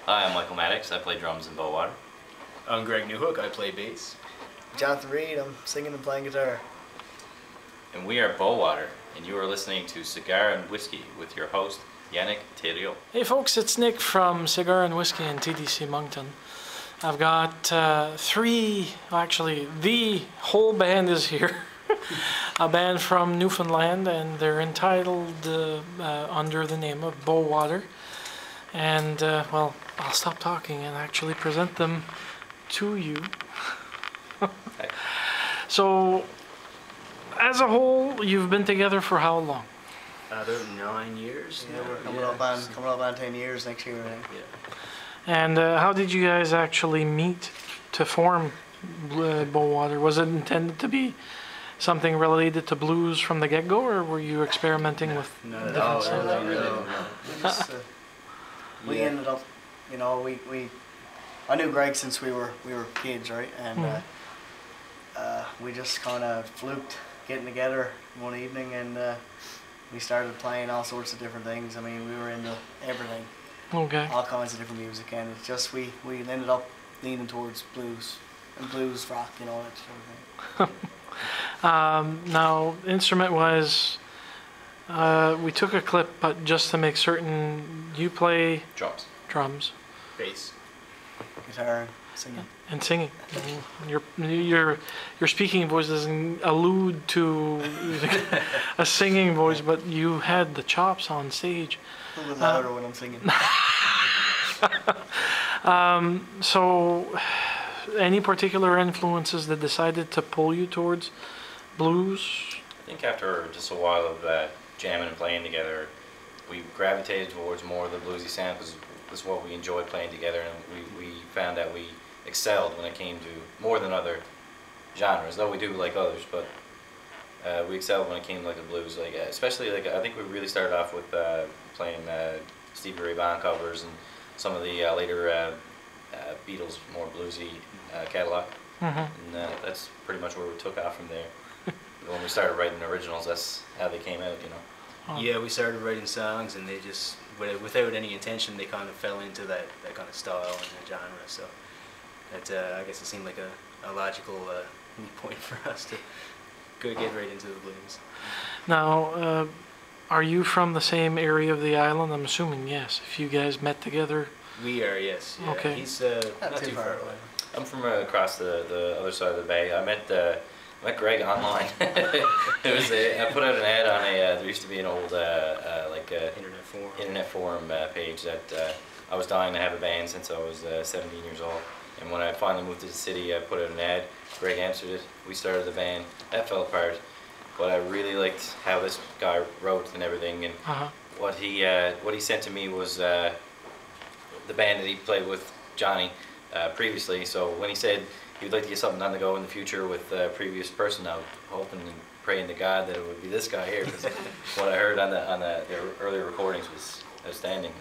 Hi, I'm Michael Maddox. I play drums in Beauwater. I'm Greg Newhook. I play bass. Jonathan Reed. I'm singing and playing guitar. And we are Beauwater, and you are listening to Cigare&Whiskey with your host, Yannick Thériault. Hey folks, it's Nick from Cigare&Whiskey in TDC Moncton. I've got the whole band is here. A band from Newfoundland, and they're entitled under the name of Beauwater. And, well, I'll stop talking and actually present them to you. So, as a whole, you've been together for how long? About 9 years. Yeah, we're coming up on 10 years next year, I think. Yeah. And how did you guys actually meet to form Beauwater? Was it intended to be something related to blues from the get-go, or were you experimenting with different sounds? We ended up, you know, I knew Greg since we were kids, right? And we just kind of fluked getting together one evening, and we started playing all sorts of different things. I mean, we were into everything. Okay. All kinds of different music, and it's just we ended up leaning towards blues and blues rock, you know, that sort of thing. Now, instrument-wise, we took a clip, but just to make certain, you play drums, Bass. Guitar and singing. and singing. Your speaking voice doesn't allude to a singing voice, but you had the chops on stage. A little louder when I'm singing. So, any particular influences that decided to pull you towards blues? I think after just a while of jamming and playing together, we gravitated towards more of the bluesy sound because that's what we enjoyed playing together, and we found that we excelled when it came to more than other genres, though we do like others, but we excelled when it came to like the blues, like especially like I think we really started off with playing Stevie Ray Vaughan covers and some of the later Beatles more bluesy catalog, and that's pretty much where we took off from there. When we started writing originals, that's how they came out, you know. Oh. Yeah, we started writing songs, and they just, without any intention, they kind of fell into that kind of style and genre. So that I guess it seemed like a logical point for us to get right into the blues. Now, are you from the same area of the island? I'm assuming yes. If you guys met together. We are, yes. Yeah. Okay. He's not too far away. I'm from across the other side of the bay. I met Greg online. I put out an ad on there used to be an old internet forum page that I was dying to have a band since I was 17 years old. And when I finally moved to the city, I put out an ad. Greg answered it. We started the band. That fell apart. But I really liked how this guy wrote and everything. And what he sent to me was the band that he played with Johnny previously. So when he said he would like to get something on the go in the future with a previous person, I was hoping and praying to God that it would be this guy here, because what I heard on the earlier recordings was outstanding.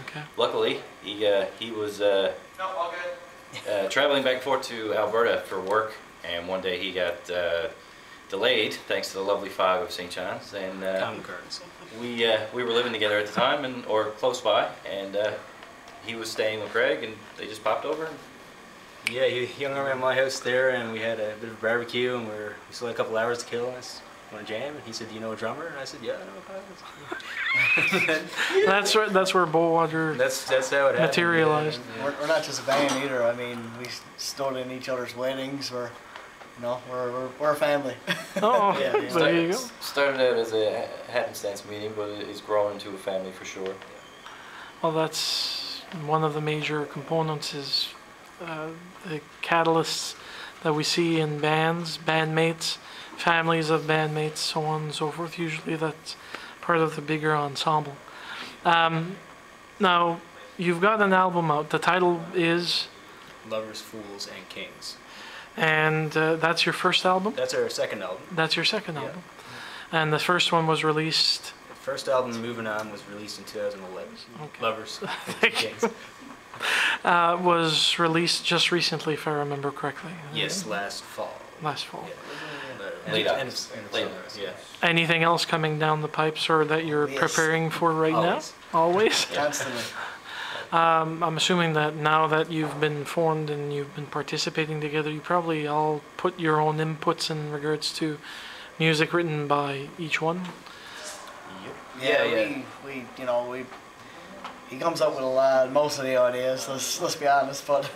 Okay. Luckily, he was traveling back and forth to Alberta for work, and one day he got delayed thanks to the lovely fog of St. John's, and we were living together at the time, or close by, and he was staying with Greg, and they just popped over. Yeah, he hung around my house there, and we had a bit of a barbecue, and we still had a couple hours to kill. And I said, "Want to jam?" And he said, "Do you know a drummer?" And I said, "Yeah, I know a guy." That's where Beauwater that's how it materialized. Yeah. We're not just a band either. I mean, we stood in each other's weddings. We're a family. Oh, yeah, there you go. Started out as a happenstance meeting, but it's grown into a family for sure. Well, that's one of the major components is the catalysts that we see in bands, bandmates, families of bandmates, so on and so forth. Usually that's part of the bigger ensemble. Now, you've got an album out. The title is? Lovers, Fools, and Kings. And that's your first album? That's our second album. That's your second album. And the first one was released? The first album, Moving On, was released in 2011. Okay. Lovers, Fools, and Kings. Was released just recently, if I remember correctly. Yes, last fall. Last fall. Yeah. Late End August. of Late summer, August. yeah. Anything else coming down the pipes or that you're Yes. preparing for right Always. now? Always? Constantly. I'm assuming that now that you've been formed and you've been participating together, you probably all put your own inputs in regards to music written by each one. Yeah. We you know, he comes up with a lot, most of the ideas. Let's be honest, but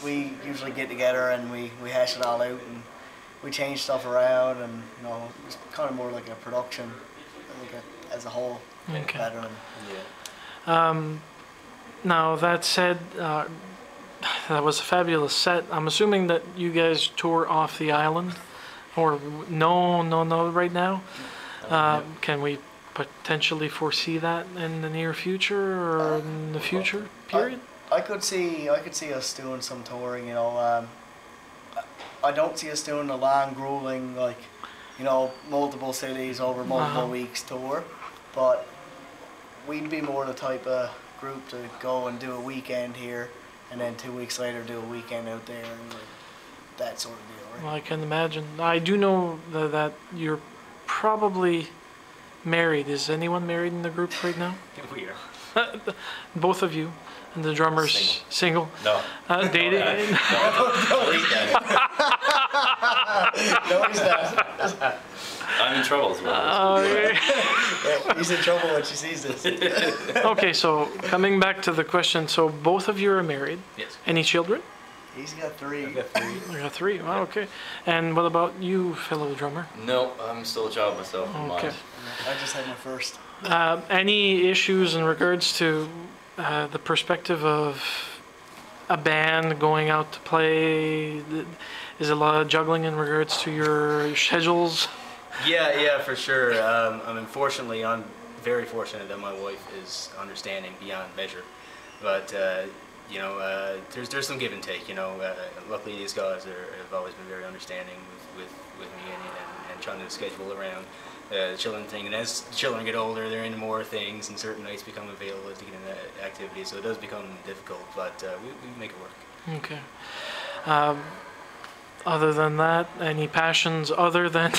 we usually get together and we hash it all out and we change stuff around, and you know, it's kind of more like a production, like as a whole, Okay. better. And, Yeah. Now, that said, that was a fabulous set. I'm assuming that you guys tour off the island, or no, right now? Can we potentially foresee that in the near future or in the future period? I could see us doing some touring. You know, I don't see us doing a long, grueling, like, you know, multiple cities over multiple weeks tour, but we'd be more the type of group to go and do a weekend here, and then 2 weeks later do a weekend out there, and like, that sort of deal, right? Well, I can imagine. I do know that you're probably married. Is anyone married in the group right now? We are. Both of you. And the drummer's single? No. Dating? No, he's not. I'm in trouble as well. Yeah, he's in trouble when she sees this. Okay, so coming back to the question, so both of you are married. Yes. Any children? He's got 3. I've got 3. I got 3. Wow, okay. And what about you, fellow drummer? No, I'm still a child myself. in Okay. mind. I just had my first. Any issues in regards to the perspective of a band going out to play? Is a lot of juggling in regards to your schedules? Yeah, for sure. I'm very fortunate that my wife is understanding beyond measure. But you know, there's some give and take. You know, luckily these guys have always been very understanding with me and trying to schedule around the children thing. And as children get older, they're into more things, and certain nights become available to get into activities. So it does become difficult, but we make it work. Okay. Other than that, any passions other than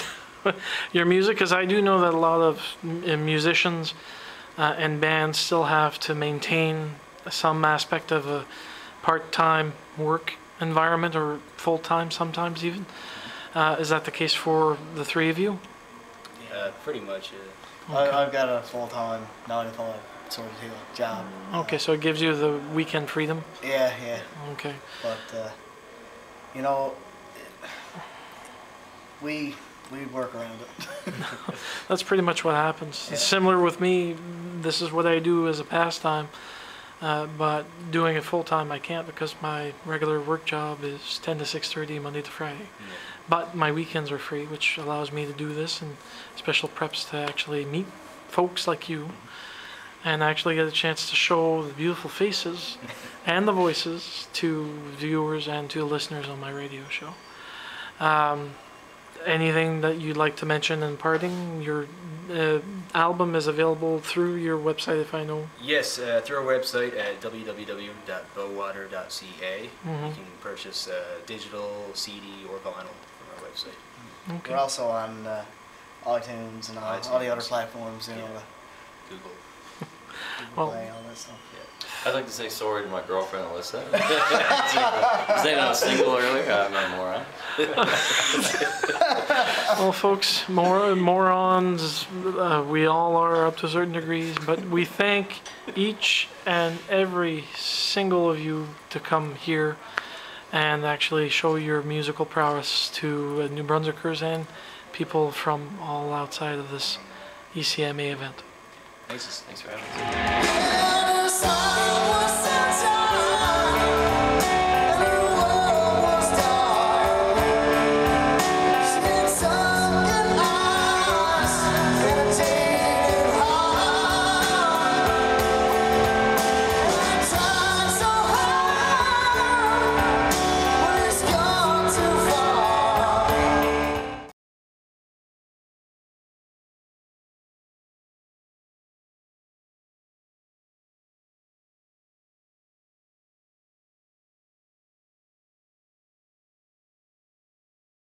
your music? Because I do know that a lot of musicians and bands still have to maintain some aspect of a part-time work environment, or full-time sometimes even. Is that the case for the 3 of you? Pretty much. I've got a full-time 9-to-5 sort of deal, job. Okay, so it gives you the weekend freedom? Yeah. Okay. But you know, we work around it. That's pretty much what happens. Yeah. It's similar with me. This is what I do as a pastime, but doing it full-time I can't, because my regular work job is 10 to 6:30 Monday to Friday. Yeah. But my weekends are free, which allows me to do this, and special preps to actually meet folks like you and actually get a chance to show the beautiful faces and the voices to viewers and to listeners on my radio show. Anything that you'd like to mention in parting? Your album is available through your website, if I know. Yes, through our website at www.beauwater.ca. You can purchase digital, CD, or vinyl from our website. Okay. We're also on iTunes and all the other platforms, you know, Google. Well, Play, all that stuff. I'd like to say sorry to my girlfriend Alyssa. Saying I was single earlier. I'm a moron. well, folks, morons, we all are up to certain degrees, but we thank each and every single of you to come here and actually show your musical prowess to New Brunswickers and people from all outside of this ECMA event. Thanks for having us.